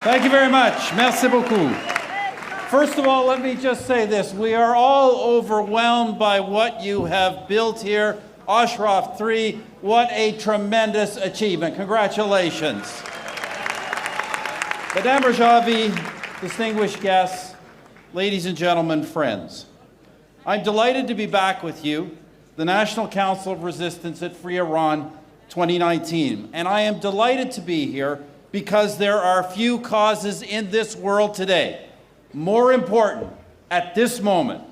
Thank you very much. Merci beaucoup. First of all, let me just say this. We are all overwhelmed by what you have built here. Ashraf 3, what a tremendous achievement. Congratulations. Madame Rajavi, distinguished guests, ladies and gentlemen, friends. I'm delighted to be back with you, the National Council of Resistance at Free Iran 2019. And I am delighted to be here because there are few causes in this world today more important at this moment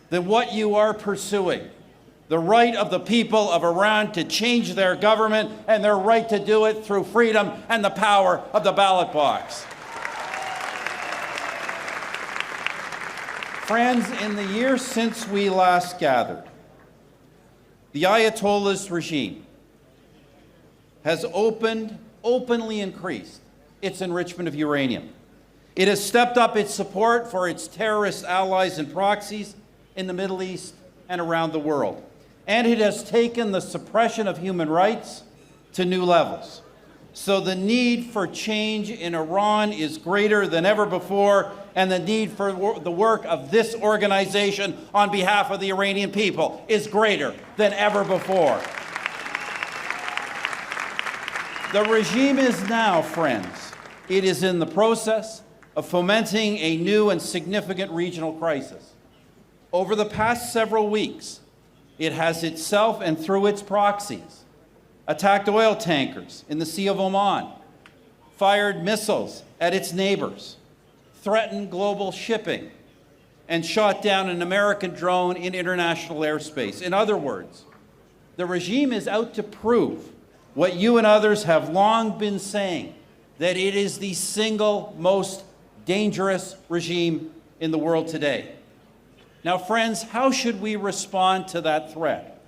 than what you are pursuing. The right of the people of Iran to change their government and their right to do it through freedom and the power of the ballot box. Friends, in the years since we last gathered, the Ayatollah's regime has openly increased its enrichment of uranium. It has stepped up its support for its terrorist allies and proxies in the Middle East and around the world. And it has taken the suppression of human rights to new levels. So the need for change in Iran is greater than ever before, and the need for the work of this organization on behalf of the Iranian people is greater than ever before. The regime is now, friends, it is in the process of fomenting a new and significant regional crisis. Over the past several weeks, it has itself and through its proxies attacked oil tankers in the Sea of Oman, fired missiles at its neighbors, threatened global shipping, and shot down an American drone in international airspace. In other words, the regime is out to prove what you and others have long been saying, that it is the single most dangerous regime in the world today. Now, friends, how should we respond to that threat?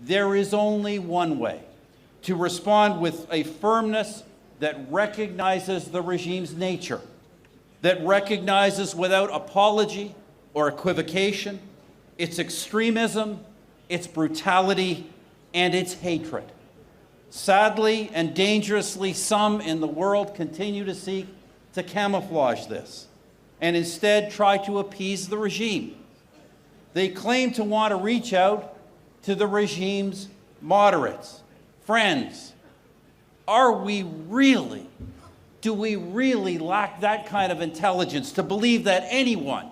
There is only one way: to respond with a firmness that recognizes the regime's nature, that recognizes without apology or equivocation its extremism, its brutality, and its hatred. Sadly and dangerously, some in the world continue to seek to camouflage this and instead try to appease the regime. They claim to want to reach out to the regime's moderates. Friends, do we really lack that kind of intelligence to believe that anyone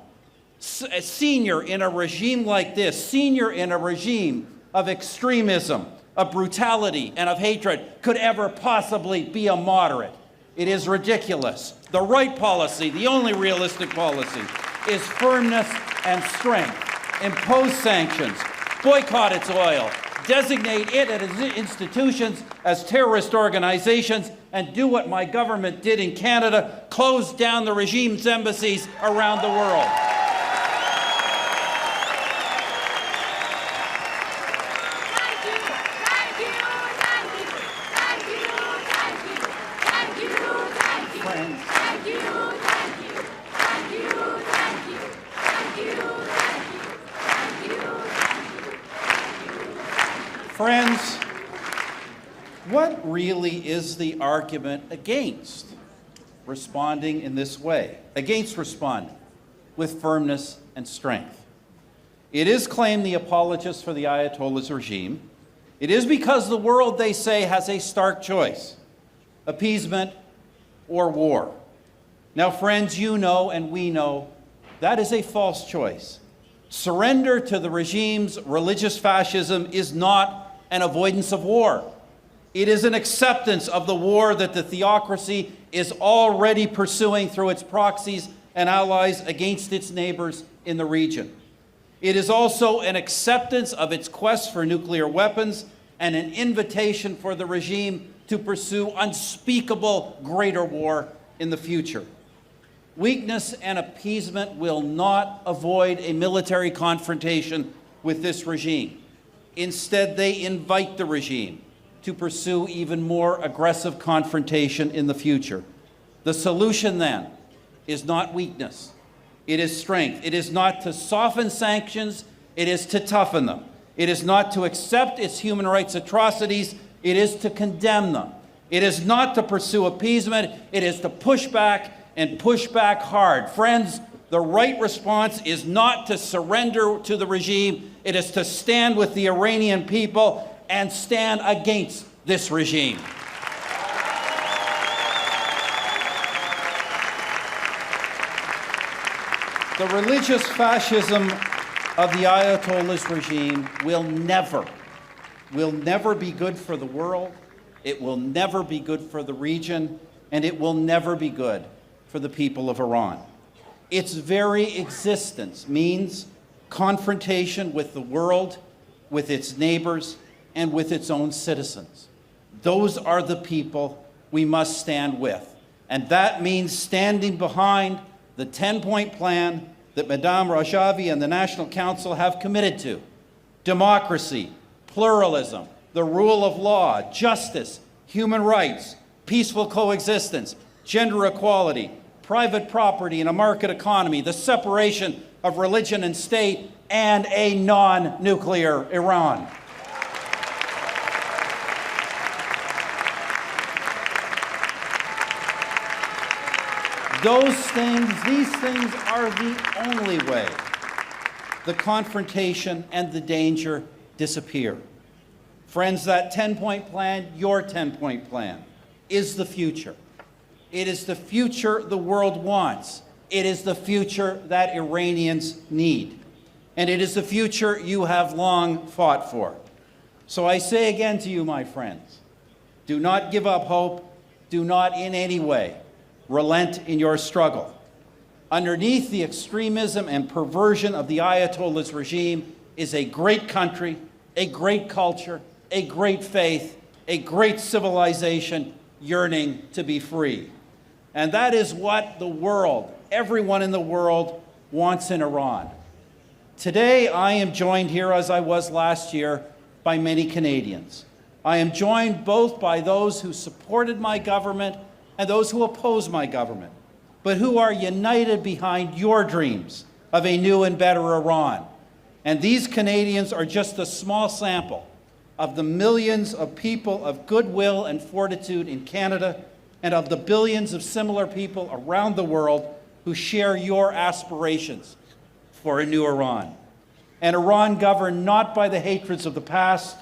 senior in a regime like this, senior in a regime of extremism, of brutality, and of hatred, could ever possibly be a moderate? It is ridiculous. The right policy, the only realistic policy, is firmness and strength. Impose sanctions, boycott its oil, designate it and its institutions as terrorist organizations, and do what my government did in Canada: close down the regime's embassies around the world. Friends, what really is the argument against responding in this way, against responding with firmness and strength? It is, claim the apologists for the Ayatollah's regime, it is because the world, they say, has a stark choice: appeasement or war. Now, friends, you know and we know that is a false choice. Surrender to the regime's religious fascism is not an avoidance of war. It is an acceptance of the war that the theocracy is already pursuing through its proxies and allies against its neighbors in the region. It is also an acceptance of its quest for nuclear weapons and an invitation for the regime to pursue unspeakable greater war in the future. Weakness and appeasement will not avoid a military confrontation with this regime. Instead, they invite the regime to pursue even more aggressive confrontation in the future. The solution, then, is not weakness. It is strength. It is not to soften sanctions. It is to toughen them. It is not to accept its human rights atrocities. It is to condemn them It is not to pursue appeasement. It is to push back and push back hard. Friends, the right response is not to surrender to the regime. It is to stand with the Iranian people and stand against this regime. The religious fascism of the Ayatollah's regime will never be good for the world. It will never be good for the region, and it will never be good for the people of Iran. Its very existence means confrontation with the world, with its neighbors, and with its own citizens. Those are the people we must stand with. And that means standing behind the 10-point plan that Madame Rajavi and the National Council have committed to. Democracy, pluralism, the rule of law, justice, human rights, peaceful coexistence, gender equality, private property and a market economy, the separation of religion and state, and a non-nuclear Iran. These things are the only way the confrontation and the danger disappear. Friends, that 10-point plan, your 10-point plan, is the future. It is the future the world wants. It is the future that Iranians need. And it is the future you have long fought for. So I say again to you, my friends, do not give up hope. Do not in any way relent in your struggle. Underneath the extremism and perversion of the Ayatollah's regime is a great country, a great culture, a great faith, a great civilization yearning to be free. And that is what the world, everyone in the world, wants in Iran. Today, I am joined here, as I was last year, by many Canadians. I am joined both by those who supported my government and those who oppose my government, but who are united behind your dreams of a new and better Iran. And these Canadians are just a small sample of the millions of people of goodwill and fortitude in Canada and of the billions of similar people around the world who share your aspirations for a new Iran. An Iran governed not by the hatreds of the past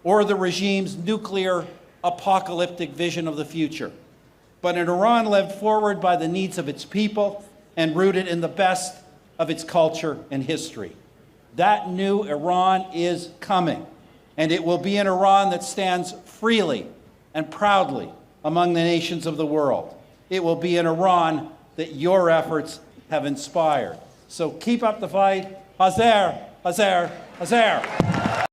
or the regime's nuclear apocalyptic vision of the future, but an Iran led forward by the needs of its people and rooted in the best of its culture and history. That new Iran is coming, and it will be an Iran that stands freely and proudly among the nations of the world. It will be an Iran that your efforts have inspired. So keep up the fight. Hazer, Hazer, Hazer.